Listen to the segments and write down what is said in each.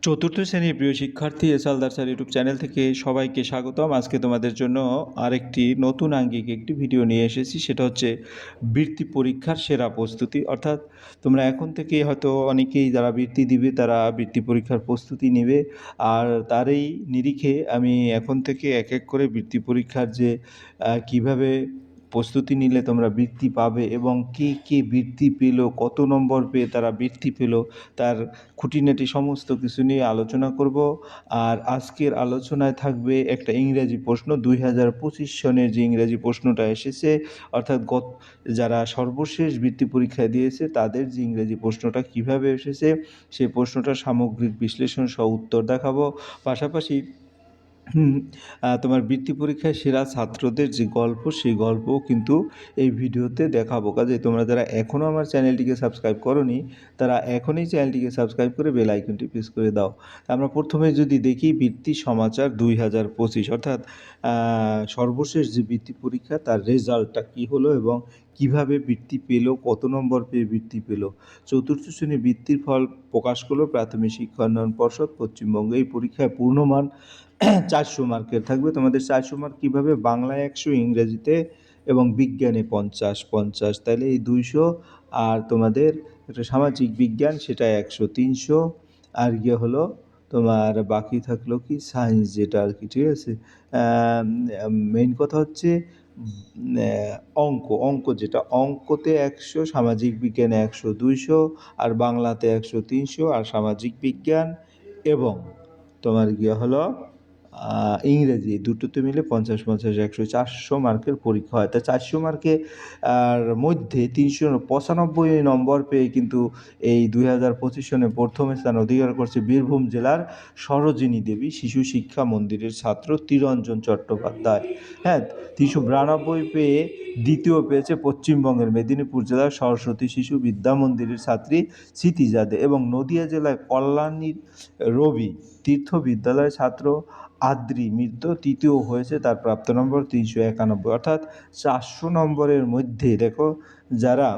চতুর্থ শ্রেণীর প্রিয় শিক্ষার্থী এসালদার স্যার ইউটিউব চ্যানেল থেকে সবাইকে স্বাগতম। আজকে তোমাদের জন্য আরেকটি নতুন আঙ্গিক একটি ভিডিও নিয়ে এসেছি, সেটা হচ্ছে বৃত্তি পরীক্ষার সেরা প্রস্তুতি। অর্থাৎ তোমরা এখন থেকে হয়তো অনেকেই যারা বৃত্তি দিবে তারা বৃত্তি পরীক্ষার প্রস্তুতি নেবে, আর তারই নিরিখে আমি এখন থেকে এক এক করে বৃত্তি পরীক্ষার যে কিভাবে প্রস্তুতি নিলে তোমরা বৃত্তি পাবে এবং কে কে বৃত্তি পেল, কত নম্বর পেয়ে তারা বৃত্তি পেল, তার খুঁটিনাটি সমস্ত কিছু নিয়ে আলোচনা করব। আর আজকের আলোচনায় থাকবে একটা ইংরেজি প্রশ্ন, 2025 সনের যে ইংরেজি প্রশ্নটা এসেছে, অর্থাৎ যারা সর্বশেষ বৃত্তি পরীক্ষায় দিয়েছে তাদের যে ইংরেজি প্রশ্নটা কিভাবে এসেছে সেই প্রশ্নটার সামগ্রিক বিশ্লেষণ সহ উত্তর দেখাবো। পাশাপাশি তোমার বৃত্তি পরীক্ষায় সেরা ছাত্রদের যে গল্প, সেই গল্পও কিন্তু এই ভিডিওতে দেখাবো। কাজেই তোমরা যারা এখনও আমার চ্যানেলটিকে সাবস্ক্রাইব করোনি তারা এখনই চ্যানেলটিকে সাবস্ক্রাইব করে বেল আইকনটি প্রেস করে দাও। আমরা প্রথমে যদি দেখি বৃত্তি সমাচার 2025, অর্থাৎ সর্বশেষ যে বৃত্তি পরীক্ষা তার রেজাল্টটা কী হলো এবং কিভাবে বৃত্তি পেল, কত নম্বর পেয়ে বৃত্তি পেল। চতুর্থ শ্রেণীর বৃত্তির ফল প্রকাশ করলো প্রাথমিক শিক্ষা উন্নয়ন পর্ষদ পশ্চিমবঙ্গ। এই পরীক্ষায় পূর্ণমান 400 মার্কের থাকবে। তোমাদের 400 মার্ক কীভাবে? বাংলায় 100, ইংরেজিতে এবং বিজ্ঞানে 50, তাহলে এই 200, আর তোমাদের একটা সামাজিক বিজ্ঞান সেটা 100, 300, আর গিয়ে হলো তোমার বাকি থাকলো কি সায়েন্স, যেটা আর কি, ঠিক আছে। মেইন কথা হচ্ছে অঙ্ক যেটা, অঙ্কতে 100, সামাজিক বিজ্ঞানে 100, 200, আর বাংলাতে 100, 300, আর সামাজিক বিজ্ঞান এবং তোমার গিয়ে হলো ইংরেজি, দুটোতে মিলে 50, 50, 100, 400 মার্কের পরীক্ষা হয়। তা 400 মার্কে আর মধ্যে 395 নম্বর পেয়ে কিন্তু এই 2025 সনে প্রথম স্থান অধিকার করছে বীরভূম জেলার সরোজিনী দেবী শিশু শিক্ষা মন্দিরের ছাত্র তিরঞ্জন চট্টোপাধ্যায়। হ্যাঁ, 392 পেয়ে দ্বিতীয় পেয়েছে পশ্চিমবঙ্গের মেদিনীপুর জেলার সরস্বতী শিশু বিদ্যা মন্দিরের ছাত্রী স্মৃতিজা দে, এবং নদিয়া জেলায় কল্যাণীর রবি তীর্থ বিদ্যালয়ের ছাত্র আদ্রি মিত্র তৃতীয় হয়েছে, তার প্রাপ্ত নম্বর 391। অর্থাৎ 400 নম্বরের মধ্যে দেখো যারা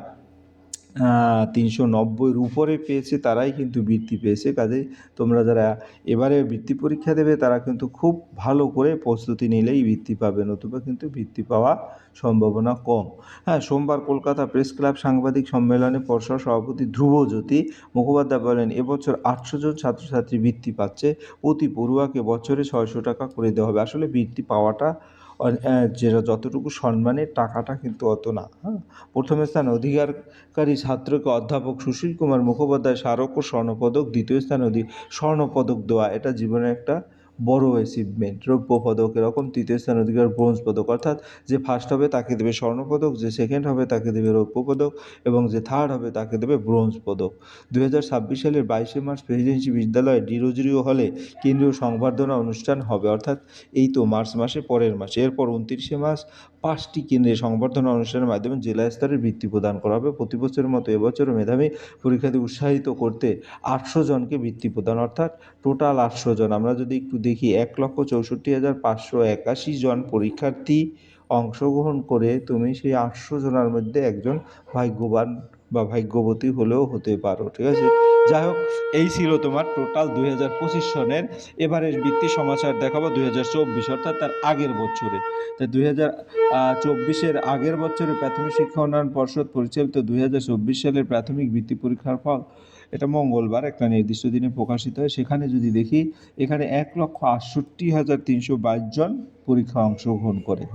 390-র উপরে পেয়েছে তারাই কিন্তু বৃত্তি পেয়েছে। কাজেই তোমরা যারা এবারে বৃত্তি পরীক্ষা দেবে তারা কিন্তু খুব ভালো করে প্রস্তুতি নিলেই বৃত্তি পাবে, নতুবা কিন্তু বৃত্তি পাওয়া সম্ভাবনা কম। হ্যাঁ, সোমবার কলকাতা প্রেস ক্লাব সাংবাদিক সম্মেলনে পর্ষদ সভাপতি ধ্রুবজ্যোতি মুখোপাধ্যায় বলেন, এবছর 800 জন ছাত্রছাত্রী বৃত্তি পাচ্ছে, প্রতি পড়ুয়াকে বছরে 600 টাকা করে দেওয়া হবে। আসলে বৃত্তি পাওয়াটা যেটা যতটুকু সম্মানের, টাকাটা কিন্তু অত না। হ্যাঁ, প্রথম স্থান অধিকারকারী ছাত্রকে অধ্যাপক সুশীল কুমার মুখোপাধ্যায় স্মারক ও স্বর্ণপদক, দ্বিতীয় স্থান স্বর্ণপদক দেওয়া, এটা জীবনে একটা বড় অ্যাচিভমেন্ট। রৌপ্য পদক এরকম, তৃতীয় স্থান অধিকার ব্রোঞ্জ পদক, অর্থাৎ যে ফার্স্ট হবে তাকে দেবে স্বর্ণপদক, যে সেকেন্ড হবে তাকে দেবে রৌপ্য পদক, এবং যে থার্ড হবে তাকে দেবে ব্রোঞ্জ পদক। 2026 সালের 22শে মার্চ প্রেসিডেন্সি বিদ্যালয়ে ডিরোজিও হলে কেন্দ্রীয় সংবর্ধনা অনুষ্ঠান হবে, অর্থাৎ এই তো মার্চ মাসে, পরের মাসে। এরপর 29শে মার্চ 5টি কেন্দ্রে সংবর্ধনা অনুষ্ঠানের মাধ্যমে জেলা স্তরের বৃত্তি প্রদান করা হবে। প্রতি বছরের মতো এবছরও মেধাবী পরীক্ষার্থী উৎসাহিত করতে 800 জনকে বৃত্তি প্রদান, অর্থাৎ টোটাল 800 জন। আমরা যদি একটু দেখি, 1,64,581 জন পরীক্ষার্থী অংশগ্রহণ করে তুমি সেই 800 জনের মধ্যে একজন ভাগ্যবান বা ভাগ্যবতী হলেও হতে পারো, ঠিক আছে। যাই হোক, এই ছিল তোমার টোটাল 2025 সনের। এবারের বৃত্তি সমাচার দেখাবো 2024, অর্থাৎ তার আগের বছরে। তাই 2024-এর আগের বছরে প্রাথমিক শিক্ষা উন্নয়ন পর্ষদ পরিচালিত 2024 সালের প্রাথমিক বৃত্তি পরীক্ষার ফল, এটা মঙ্গলবার একটা নির্দিষ্ট দিনে প্রকাশিত হয়। সেখানে যদি দেখি, এখানে 1,68,322 জন পরীক্ষা অংশগ্রহণ করে।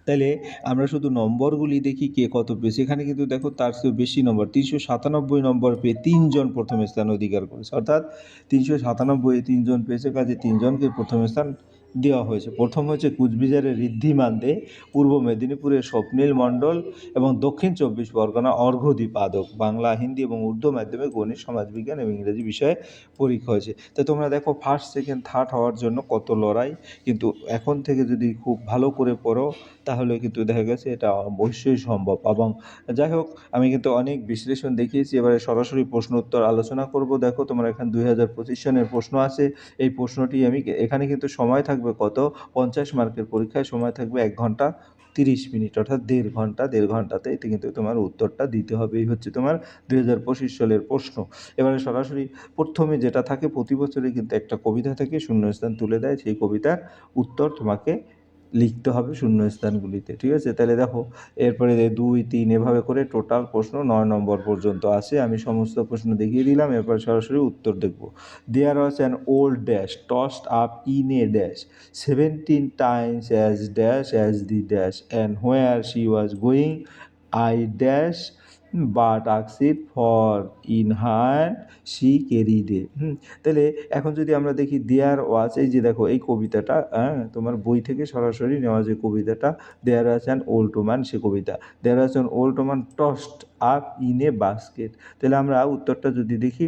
তাহলে আমরা শুধু নম্বরগুলি দেখি কে কত পেয়েছে। এখানে কিন্তু দেখো তার চেয়ে বেশি নম্বর, 397 নম্বর পেয়ে 3 জন প্রথম স্থান অধিকার করেছে, অর্থাৎ 397 3 জন পেয়েছে, কাজে 3 জনকে প্রথম স্থান দেওয়া হয়েছে। প্রথম হচ্ছে কুচবিহারের ঋদ্ধিমান দে, পূর্ব মেদিনীপুরের স্বপ্নীল মণ্ডল, এবং দক্ষিণ 24 পরগনা অর্ঘ্যদীপ আদক। বাংলা, হিন্দি এবং উর্দু মাধ্যমে গণিত, সমাজবিজ্ঞান এবং ইংরেজি বিষয়ে পরীক্ষা হয়েছে। তো তোমরা দেখো ফার্স্ট, সেকেন্ড, থার্ড হওয়ার জন্য কত লড়াই, কিন্তু এখন থেকে যদি খুব ভালো করে পড়ো তাহলে কিন্তু দেখা গেছে এটা অবশ্যই সম্ভব। এবং যাই হোক, আমি কিন্তু অনেক বিশ্লেষণ দেখিয়েছি, এবারে সরাসরি প্রশ্ন উত্তর আলোচনা করব। দেখো তোমার এখানে 2025 সনের প্রশ্ন আছে। এই প্রশ্নটি আমি এখানে কিন্তু সময় থাকবে কত, 50 মার্কের পরীক্ষায় সময় থাকবে 1 ঘন্টা 30 মিনিট, অর্থাৎ 1.5 ঘন্টাতে এতে কিন্তু তোমার উত্তরটা দিতে হবে। এই হচ্ছে তোমার 2025 সালের প্রশ্ন। এবারে সরাসরি প্রথমে যেটা থাকে, প্রতি বছরে কিন্তু একটা কবিতা থেকে শূন্যস্থান তুলে দেয়, সেই কবিতার উত্তর তোমাকে লিখতে হবে শূন্যস্থানগুলিতে, ঠিক আছে? তাহলে দেখো, এরপরে 2, 3 এভাবে করে টোটাল প্রশ্ন 9 নম্বর পর্যন্ত আসে। আমি সমস্ত প্রশ্ন দেখিয়ে দিলাম, এরপর সরাসরি উত্তর দেখব। There was an old dash tossed up in a dash 17 times as dash as the dash, and where she was going I dash but asked for in hand she carried a। তাহলে এখন যদি আমরা দেখি দেয়ার ওয়াজ, এই যে দেখো এই কবিতাটা, তোমার বই থেকে সরাসরি নেওয়া যে কবিতাটা, there was an old woman, সে কবিতা। There was an old woman tossed up in a basket. তাহলে আমরা উত্তরটা যদি দেখি,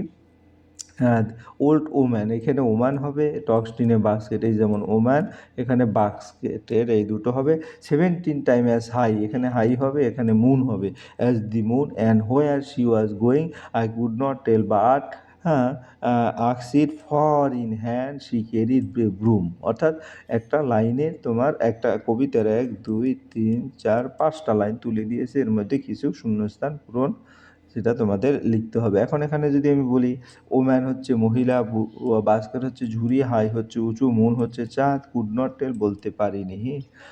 হ্যাঁ, ওল্ড ওম্যান, এখানে ওম্যান হবে, টক্সড ইন এ বাস্কেট, এই যেমন ওম্যান, এখানে বাস্কেটের এই দুটো হবে। 17 টাইম অ্যাজ হাই, এখানে হাই হবে, এখানে মুন হবে, as the moon, and where she was going I could not tell but আক্সিড for in hand she carried broom. অর্থাৎ একটা লাইনে তোমার একটা কবিতার 1, 2, 3, 4, 5টা লাইন তুলে দিয়েছে, এর মধ্যে কিছু শূন্যস্থান পূরণ সেটা তোমাদের লিখতে হবে। এখন এখানে যদি আমি বলি, ওম্যান হচ্ছে মহিলা, বাস্কেট হচ্ছে ঝুড়ি, হাই হচ্ছে উঁচু, মুন হচ্ছে চাঁদ, কুড নট টেল বলতে পারিনি,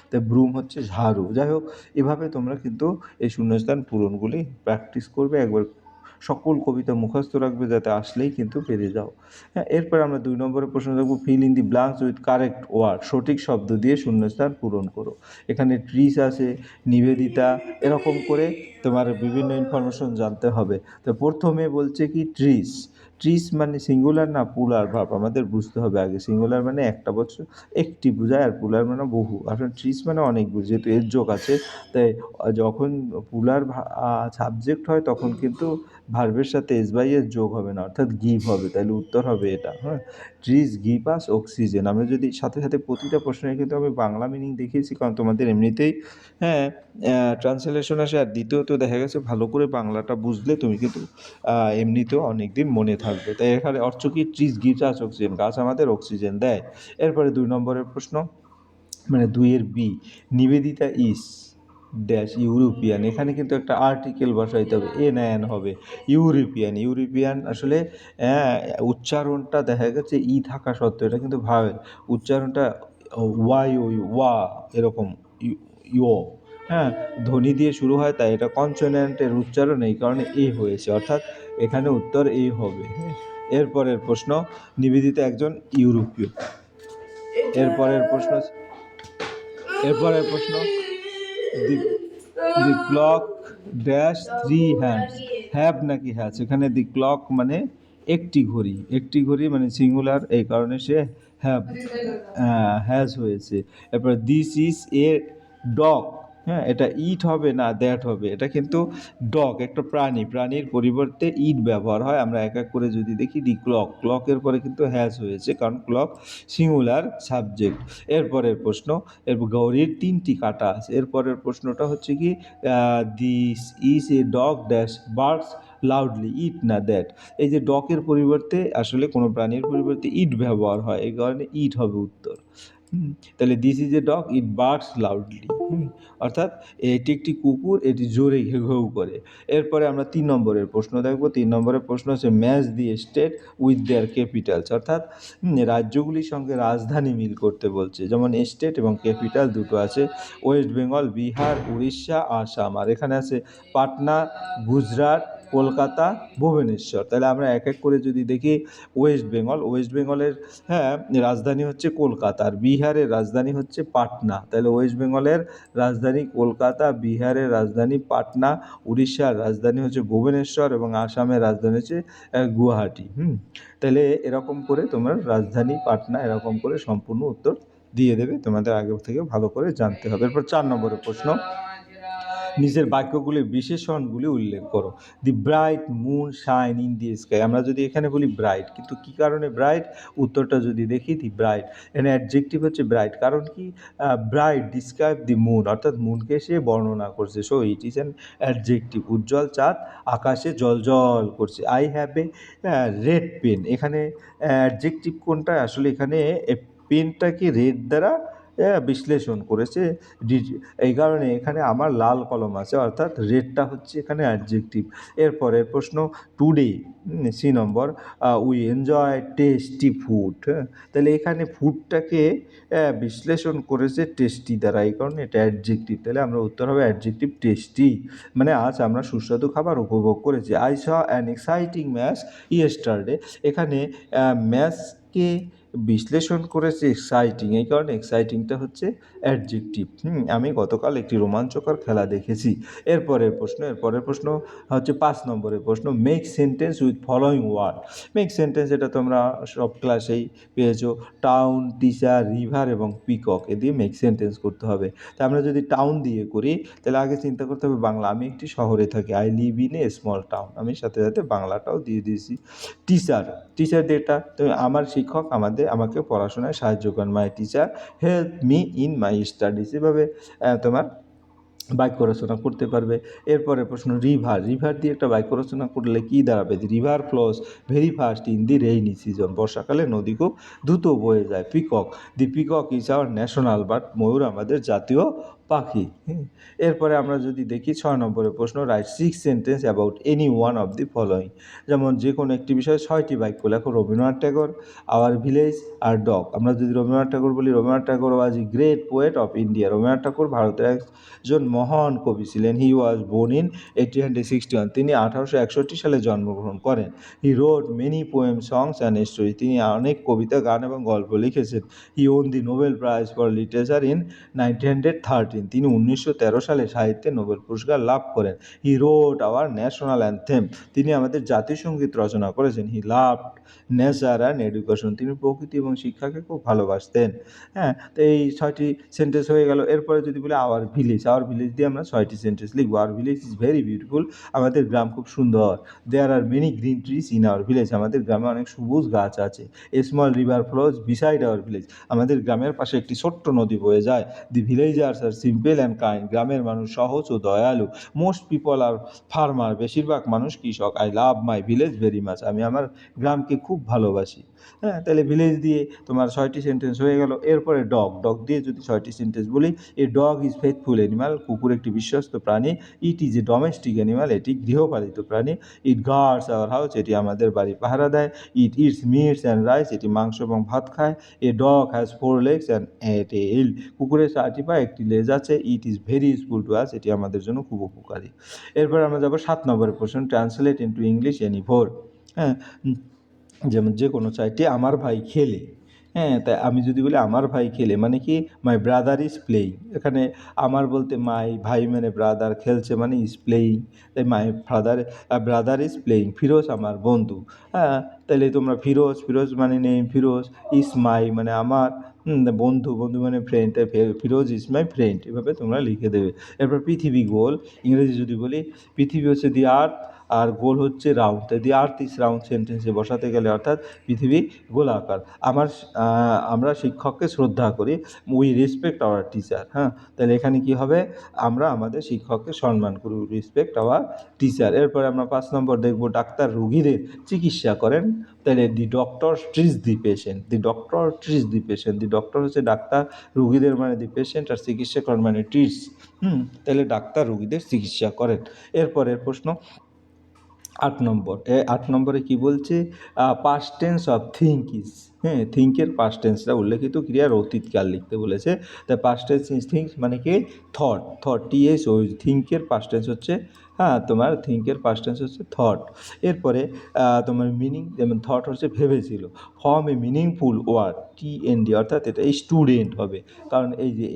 তো ব্রুম হচ্ছে ঝাড়ু। যাই হোক, এভাবে তোমরা কিন্তু এই শূন্যস্থান পূরণগুলি প্র্যাকটিস করবে, একবার সকল কবিতা মুখস্থ রাখবে, যাতে আসলেই কিন্তু পেরে যাও। হ্যাঁ, এরপর আমরা 2 নম্বরের প্রশ্ন দেখব, fill in the blanks with correct word, সঠিক শব্দ দিয়ে শূন্যস্থান পূরণ করো। এখানে ট্রিস আছে, নিবেদিতা, এরকম করে তোমার বিভিন্ন ইনফরমেশন জানতে হবে। তো প্রথমে বলছে কি ট্রিস, ট্রিস মানে সিঙ্গুলার না পুলার ভার্ব, আমাদের বুঝতে হবে আগে। সিঙ্গুলার মানে একটা বছর একটি বোঝায়, আর পুলার মানে বহু, আর ট্রিস মানে অনেক, যেহেতু এর যোগ আছে, তাই যখন পুলার সাবজেক্ট হয় তখন কিন্তু ভার্বের সাথে এস বাই এস যোগ হবে না, অর্থাৎ গিভ হবে, তাহলে উত্তর হবে এটা। হ্যাঁ, ট্রিজ গিভ আস অক্সিজেন। আমরা যদি সাথে সাথে প্রতিটা প্রশ্নের কিন্তু আমি বাংলা মিনিং দেখিয়েছি, কারণ তোমাদের এমনিতেই হ্যাঁ ট্রান্সলেশন আসে, আর দ্বিতীয়ত দেখা গেছে ভালো করে বাংলাটা বুঝলে তুমি কিন্তু এমনিতেও অনেক দিন মনে থাকবে। তাই এখানে অর্থ কি, ট্রিজ গিভস আস অক্সিজেন, গাছ আমাদের অক্সিজেন দেয়। এরপরে 2 নম্বরের প্রশ্ন, মানে 2-এর বি, নিবেদিতা ইস ড্যাশ ইউরোপিয়ান, এখানে কিন্তু একটা আর্টিকেল বসাইতে হবে, এ না এন হবে, ইউরোপিয়ান। ইউরোপিয়ান আসলে উচ্চারণটা দেখা গেছে ই থাকা সত্ত্বেও এটা কিন্তু ভাবেল, উচ্চারণটা ওয়াই ওই ওয়া এরকম, ইও, হ্যাঁ, ধ্বনি দিয়ে শুরু হয়, তাই এটা কনসোনেন্টের উচ্চারণ, এই কারণে এ হয়েছে, অর্থাৎ এখানে উত্তর এ হবে। এরপরের প্রশ্ন, নিবেদিতা একজন ইউরোপীয়। এরপরের প্রশ্ন, দি ক্লক ড্যাশ 3 হ্যান্ডস, হ্যাভ নাকি হ্যাজ, এখানে দি ক্লক মানে একটি ঘড়ি, একটি ঘড়ি মানে সিঙ্গুলার, এই কারণে সে হ্যাভ হ্যাজ হয়েছে। এরপর দিস ইজ এ ডগ, হ্যাঁ, এটা ইট হবে না দ্যাট হবে, এটা কিন্তু ডগ একটা প্রাণী, প্রাণীর পরিবর্তে ইট ব্যবহার হয়। আমরা এক এক করে যদি দেখি, দি ক্লক, ক্লকের পরে কিন্তু হ্যাজ হয়েছে, কারণ ক্লক সিঙ্গুলার সাবজেক্ট। এরপরের প্রশ্ন, এরপর গৌরীর 3টি কাটা আছে। এরপরের প্রশ্নটা হচ্ছে কি, this is a dog dash barks loudly, it না দ্যাট। এই যে ডগের পরিবর্তে আসলে কোনো প্রাণীর পরিবর্তে ইট ব্যবহার হয়, এই কারণে ইট হবে উত্তর। তাহলে this is a dog it barks loudly, অর্থাৎ এটি একটি কুকুর, এটি জোরে ঘেউ ঘেউ করে। এরপরে আমরা 3 নম্বরের প্রশ্ন দেখব। 3 নম্বরের প্রশ্ন হচ্ছে match the state with their Capitals, অর্থাৎ রাজ্যগুলির সঙ্গে রাজধানী মিল করতে বলছে, যেমন স্টেট এবং ক্যাপিটাল দুটো আছে, ওয়েস্ট বেঙ্গল, বিহার, উড়িষ্যা, আসাম, আর এখানে আছে পাটনা, গুজরাট, কলকাতা, ভুবনেশ্বর। তাহলে আমরা এক এক করে যদি দেখি, ওয়েস্ট বেঙ্গল, ওয়েস্ট বেঙ্গলের রাজধানী হচ্ছে কলকাতা, আর বিহারের রাজধানী হচ্ছে পাটনা। তাহলে ওয়েস্ট বেঙ্গলের রাজধানী কলকাতা, বিহারের রাজধানী পাটনা, উড়িষ্যার রাজধানী হচ্ছে ভুবনেশ্বর, এবং আসামের রাজধানী হচ্ছে গুয়াহাটি। তাহলে এরকম করে তোমার রাজধানী পাটনা, এরকম করে সম্পূর্ণ উত্তর দিয়ে দেবে, তোমাদের আগে থেকে ভালো করে জানতে হবে। এরপর 4 নম্বরের প্রশ্ন, নিচের বাক্যগুলির বিশেষণগুলি উল্লেখ করো। The bright moon shine in the sky, আমরা যদি এখানে বলি ব্রাইট, কিন্তু কী কারণে ব্রাইট, উত্তরটা যদি দেখি, দি ব্রাইট, এখানে অ্যাডজেক্টিভ হচ্ছে ব্রাইট, কারণ কি, ব্রাইট ডিসক্রাইব দি মুন, অর্থাৎ মুনকে সে বর্ণনা করছে, so it is an adjective. উজ্জ্বল চাঁদ আকাশে জলজল করছে। I have a red pen, এখানে অ্যাডজেক্টিভ কোনটা, আসলে এখানে পেনটাকে রেড দ্বারা বিশ্লেষণ করেছে। এই কারণে এখানে আমার লাল কলম আছে, অর্থাৎ রেডটা হচ্ছে এখানে অ্যাডজেক্টিভ। এরপরের প্রশ্ন today, C number, we enjoy tasty food. হ্যাঁ, তাহলে এখানে ফুডটাকে বিশ্লেষণ করেছে টেস্টি দ্বারা, এই কারণে এটা অ্যাডজেক্টিভ। তাহলে আমরা উত্তর হবে অ্যাডজেক্টিভ টেস্টি, মানে আজ আমরা সুস্বাদু খাবার উপভোগ করেছি। I saw an exciting match yesterday, এখানে ম্যাচকে বিশ্লেষণ করেছে এক্সাইটিং, এই কারণে এক্সাইটিংটা হচ্ছে অ্যাডজেক্টিভ। আমি গতকাল একটি রোমাঞ্চকর খেলা দেখেছি। এরপরের প্রশ্ন হচ্ছে 5 নম্বরের প্রশ্ন, make sentence with following word. Make sentence এটা তোমরা সব ক্লাসেই পেয়েছো, টাউন, টিচার, রিভার এবং পিকক, এ দিয়ে মেক সেন্টেন্স করতে হবে। তা আমরা যদি টাউন দিয়ে করি তাহলে আগে চিন্তা করতে হবে বাংলা, আমি একটি শহরে থাকি, I live in a small town, আমি সাথে সাথে বাংলাটাও দিয়ে দিয়েছি। টিচার, টিচার যেটা তো আমার শিক্ষক আমাকে পড়াশোনায় সাহায্য করেন, my teacher help me in my studies, এভাবে তোমার বাক্য রচনা করতে পারবে। এরপরে প্রশ্ন রিভার, রিভার দিয়ে একটা বাক্য রচনা করলে কী দাঁড়াবে, river flows very fast in the rainy season, বর্ষাকালে নদী খুব দ্রুত বয়ে যায়। Peacock, the peacock is our national bird, ময়ূর আমাদের জাতীয় পাখি। এরপরে আমরা যদি দেখি 6 নম্বরের প্রশ্ন, write 6 sentence about any one of the following, যেমন যে কোনো একটি বিষয়ে 6টি বাক্য লেখো। রবীন্দ্রনাথ ঠাকুর, আওয়ার ভিলেজ আর ডগ। আমরা যদি রবীন্দ্রনাথ ঠাকুর বলি, Rabindranath Thakur was a great poet of India, Rabindranath Thakur ভারতের একজন মহান কবি ছিলেন। হি ওয়াজ বোর্ন ইন 1861, তিনি 1861 সালে জন্মগ্রহণ করেন। He wrote many poem, songs and story, তিনি অনেক কবিতা, গান এবং গল্প লিখেছেন। He won the Nobel prize for literature in 1913, তিনি 1913 সালে সাহিত্যে নোবেল পুরস্কার লাভ করেন। He wrote our national anthem, তিনি আমাদের জাতীয় সঙ্গীত রচনা করেছেন। He loved nature and education, তিনি প্রকৃতি এবং শিক্ষাকে খুব ভালোবাসতেন। হ্যাঁ, তো এই 6টি সেন্টেন্স হয়ে গেল। এরপরে যদি বলি আওয়ার ভিলেজ, আওয়ার ভিলেজ দিয়ে আমরা 6টি সেন্টেন্স লিখবো। Our village is very beautiful, আমাদের গ্রাম খুব সুন্দর। There are many green trees in our village, আমাদের গ্রামে অনেক সবুজ গাছ আছে। A small river flows beside our village, আমাদের গ্রামের পাশে একটি ছোট্ট নদী বয়ে যায়। The villagers are simple and kind, গ্রামের মানুষ সহজ ও দয়ালু। মোস্ট পিপল আর ফার্মার, বেশিরভাগ মানুষ কৃষক। I love my village very much, আমি আমার গ্রামকে খুব ভালোবাসি। হ্যাঁ, তাহলে ভিলেজ দিয়ে তোমার 6টি সেন্টেন্স হয়ে গেল। এরপরে ডগ, ডগ দিয়ে যদি 6টি সেন্টেন্স বলি, a dog is faithful animal, কুকুর একটি বিশ্বস্ত প্রাণী। It is a domestic animal, এটি গৃহপালিত প্রাণী। ইট গার্ডস আওয়ার হাউস, এটি আমাদের বাড়ি পাহারা দেয়। ইট ইটস মিটস অ্যান্ড রাইস, এটি মাংস এবং ভাত খায়। A dog has 4 legs and a tail, কুকুরের 4টি পা, একটি লেজ আছে। It is very useful to us, এটি আমাদের জন্য খুব উপকারী। এরপর আমরা যাবো 7 নম্বরের প্রশ্ন, translate into English any four. হ্যাঁ, যেমন যে কোনো 4টি, আমার ভাই খেলে। হ্যাঁ, তাই আমি যদি বলি আমার ভাই খেলে মানে কি, মাই ব্রাদার ইজ প্লেয়িং, এখানে আমার বলতে মাই, ভাই মানে ব্রাদার, খেলছে মানে ইজ প্লেয়িং, তাই my brother is playing. Firoz আমার বন্ধু। হ্যাঁ, তাহলে তোমরা ফিরোজ, ফিরোজ মানে নেম, ফিরোজ ইজ মাই মানে আমার, বন্ধু, বন্ধু মানে ফ্রেন্ড, তাই ফিরোজ ইজ মাই ফ্রেন্ড, এভাবে তোমরা লিখে দেবে। এরপর পৃথিবী গোল, ইংরেজি যদি বলি, পৃথিবী হচ্ছে দি আর্থ আর গোল হচ্ছে রাউন্ড, তাই দি আর্থ ইজ রাউন্ড সেন্টেন্সে বসাতে গেলে অর্থাৎ পৃথিবী গোলাকার। আমরা শিক্ষককে শ্রদ্ধা করি, উই রেসপেক্ট আওয়ার টিচার। হ্যাঁ, তাহলে এখানে কি হবে, আমরা আমাদের শিক্ষককে সম্মান করি, রেসপেক্ট আওয়ার টিচার। এরপরে আমরা 5 নম্বর দেখব, ডাক্তার রোগীদের চিকিৎসা করেন। তাহলে the doctor treats the patient, the doctor treats the patient, the doctor হচ্ছে ডাক্তার, রোগীদের মানে দি পেশেন্ট, আর চিকিৎসা করেন মানে ট্রিটস। তাহলে ডাক্তার রোগীদের চিকিৎসা করেন। এরপরের প্রশ্ন 8 নম্বর, 8 নম্বরে কি বলছে, past tense of think is. হ্যাঁ, থিঙ্কের পাস্ট টেন্সটা উল্লেখিত ক্রিয়ার অতীতকাল লিখতে বলেছে। তাই পাস্ট টেন্স ইজ থিঙ্ক মানে কি, থট, TH ওই থিঙ্কের পাস্ট টেন্স হচ্ছে, হ্যাঁ তোমার থিঙ্কের পাস্ট টেন্স হচ্ছে থট। এরপরে তোমার মিনিং, যেমন থট হচ্ছে ভেবেছিল। Form a meaningful word, TND, অর্থাৎ এটা স্টুডেন্ট হবে, কারণ এই যে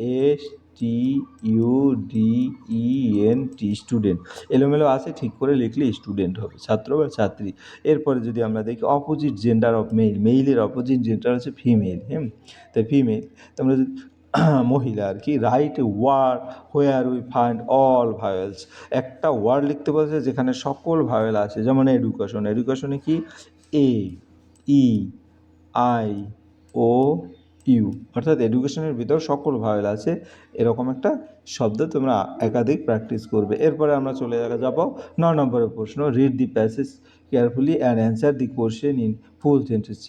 STUDENT, স্টুডেন্ট, এলোমেলো আছে, ঠিক করে লিখলে স্টুডেন্ট হবে, ছাত্র বা ছাত্রী। এরপরে যদি আমরা দেখি অপোজিট জেন্ডার অফ মেল, মেইলের অপোজিট জেন্ডার হচ্ছে ফিমেল। তাই ফিমেল, তোমরা যদি মহিলা আর কি, write a word where we find all vowels, একটা ওয়ার্ড লিখতে বলছে যেখানে সকল ভাওয়েল আছে, যেমন এডুকেশন, এডুকেশনে কি, AEIOU, অর্থাৎ এডুকেশনের ভিতর সকল ভাওয়েল আছে, এরকম একটা শব্দ তোমরা একাধিক প্র্যাকটিস করবে। এরপরে আমরা চলে যাব 9 নম্বরের প্রশ্ন, read the passage carefully and answer the question in full sentence.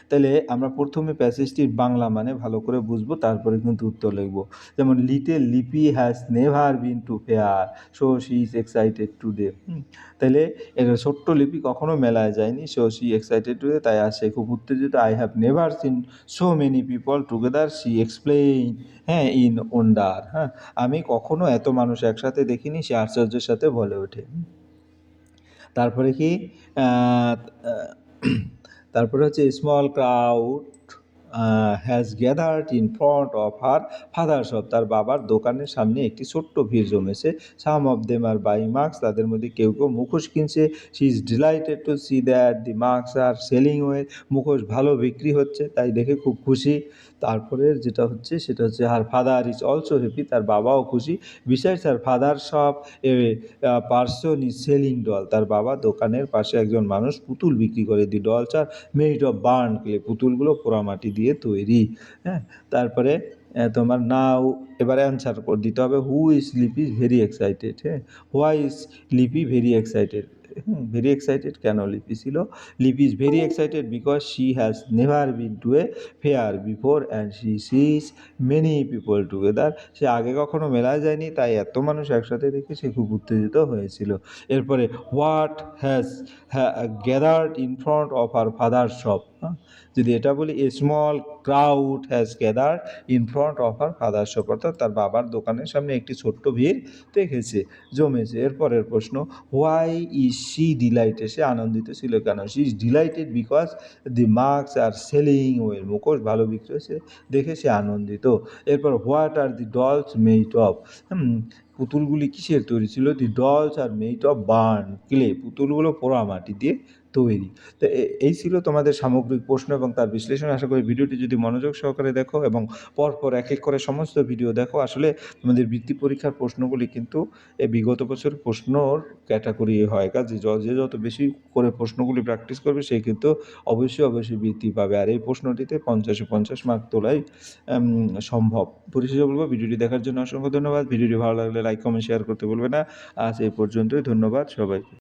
তাহলে আমরা প্রথমে প্যাসেজটির বাংলা মানে ভালো করে বুঝবো, তারপরে কিন্তু উত্তর লিখব। যেমন লিটল লিপি has never been two fair so she is excited today. তাহলে এটা ছোট্ট লিপি কখনো মেলায় যায়নি, সো শি এক্সাইটেড টুডে, তাই আসে খুব উত্তেজিত। I have never seen so many people together she explain, হ্যাঁ, ইন ওন্ডার। হ্যাঁ, আমি কখনো এত মানুষ একসাথে দেখিনি, সে আশ্চর্যের সাথে বলে ওঠে। তারপরে কি তারপরে হচ্ছে small crowd has gathered in front of her father shop. তার বাবার দোকানের সামনে একটি ছোট্ট ভিড় জমেছে। Some of them are buy mask, তাদের মধ্যে কেউ কেউ মুখোশ কিনছে। She is delighted to see that the mask are selling well, মুখোশ ভালো বিক্রি হচ্ছে তাই দেখে খুব খুশি। তারপরে যেটা হচ্ছে সেটা হচ্ছে her father is also happy, তার বাবাও খুশি। Besides her father shop a person is selling doll, তার বাবা দোকানের পাশে একজন মানুষ পুতুল বিক্রি করে। The dolls are made of burn clay, পুতুলগুলো পোড়ামাটি দিয়ে তৈরি। হ্যাঁ, তারপরে তোমার নাও এবারে অ্যান্সার দিতে হবে। Who is Lipi very excited, হ্যাঁ, why is Lipi very excited. Very excited কেন লিপি ছিল? Lipi is very excited because she has never been to a fair before and she sees many people together, সে আগে কখনো মেলায় যায়নি তাই এত মানুষ একসাথে দেখে সে খুব উত্তেজিত হয়েছিল। এরপরে what has gathered in front of her father shop, যদি এটা বলি a small crowd has gathered in front of her father shop, অর্থাৎ তার বাবার দোকানের সামনে একটি ছোট্ট ভিড় দেখেছে, জমেছে। এরপরের প্রশ্ন, হোয়াই ইজ শি ডিলাইটেড, সে আনন্দিত ছিল কেন? She is delighted because the mask are selling well, মুখোশ ভালো বিক্রি হয়েছে দেখে সে আনন্দিত। এরপর what are the dolls made of, পুতুলগুলি কিসের তৈরি ছিল? The dolls are made of burn clay, পুতুলগুলো পোড়া মাটি দিয়ে তৈরি। তো এই ছিল তোমাদের সামগ্রিক প্রশ্ন এবং তার বিশ্লেষণ। আশা করি ভিডিওটি যদি মনোযোগ সহকারে দেখো এবং পরপর এক এক করে সমস্ত ভিডিও দেখো, আসলে তোমাদের বৃত্তি পরীক্ষার প্রশ্নগুলি কিন্তু বিগত বছর প্রশ্নর ক্যাটাগরি হয়, কাজে যে যত বেশি করে প্রশ্নগুলি প্র্যাকটিস করবে সে কিন্তু অবশ্যই বৃত্তি পাবে। আর এই প্রশ্নটিতে 50-এ 50 মার্ক তোলাই সম্ভব। পরিশেষে বলবো, ভিডিওটি দেখার জন্য অসংখ্য ধন্যবাদ। ভিডিওটি ভালো লাগলে লাইক কমেন্ট শেয়ার করতে বলবে না। আজ এই পর্যন্তই, ধন্যবাদ সবাইকে।